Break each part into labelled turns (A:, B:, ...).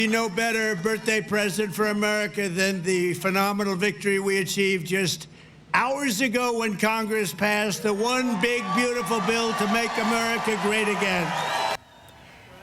A: No better birthday present for America than the phenomenal victory we achieved just hours ago when Congress passed the one big, beautiful bill to make America great again.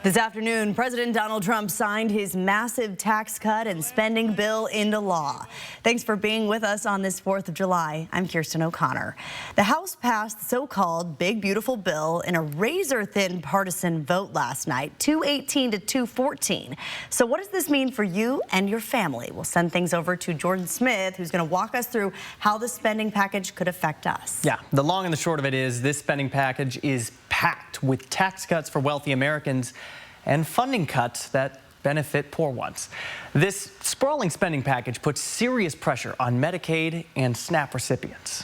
B: This afternoon, President Donald Trump signed his massive tax cut and spending bill into law. Thanks for being with us on this 4th of July. I'm Kirsten O'Connor. The House passed the so-called Big Beautiful Bill in a razor-thin partisan vote last night, 218 to 214. So what does this mean for you and your family? We'll send things over to Jordan Smith, who's going to walk us through how the spending package could affect us.
C: Yeah, the long and the short of it is this spending package is packed with tax cuts for wealthy Americans and funding cuts that benefit poor ones. This sprawling spending package puts serious pressure on Medicaid and SNAP recipients.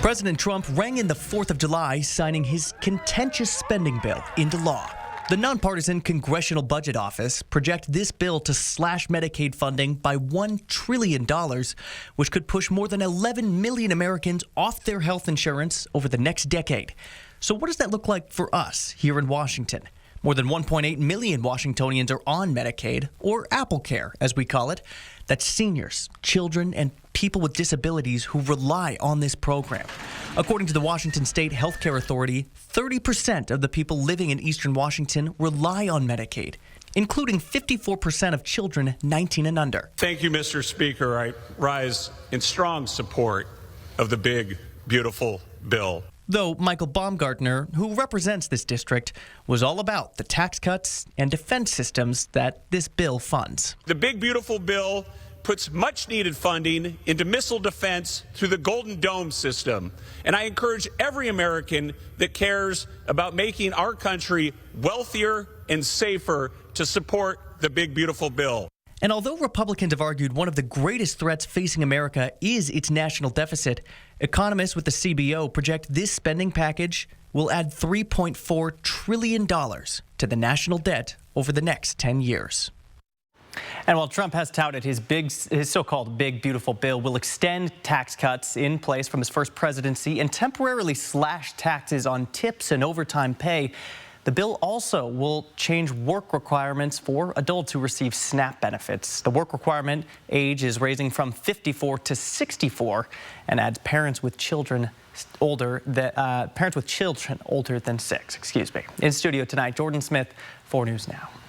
D: President Trump rang in the 4th of July, signing his contentious spending bill into law. The nonpartisan Congressional Budget Office projects this bill to slash Medicaid funding by $1 trillion, which could push more than 11 million Americans off their health insurance over the next decade. So what does that look like for us here in Washington? More than 1.8 million Washingtonians are on Medicaid, or Apple Care, as we call it. That's seniors, children, and people with disabilities who rely on this program. According to the Washington State Health Care Authority, 30% of the people living in eastern Washington rely on Medicaid, including 54% of children 19 and under.
E: Thank you, Mr. Speaker. I rise in strong support of the big, beautiful bill.
D: Though Michael Baumgartner, who represents this district, was all about the tax cuts and defense systems that this bill funds.
E: The big, beautiful bill puts much-needed funding into missile defense through the Golden Dome system. And I encourage every American that cares about making our country wealthier and safer to support the big, beautiful bill.
D: And although Republicans have argued one of the greatest threats facing America is its national deficit, economists with the CBO project this spending package will add $3.4 trillion to the national debt over the next 10 years.
C: And while Trump has touted his so-called big, beautiful bill will extend tax cuts in place from his first presidency and temporarily slash taxes on tips and overtime pay, the bill also will change work requirements for adults who receive SNAP benefits. The work requirement age is raising from 54 to 64 and adds parents with children older than 6. In studio tonight, Jordan Smith, 4 News Now.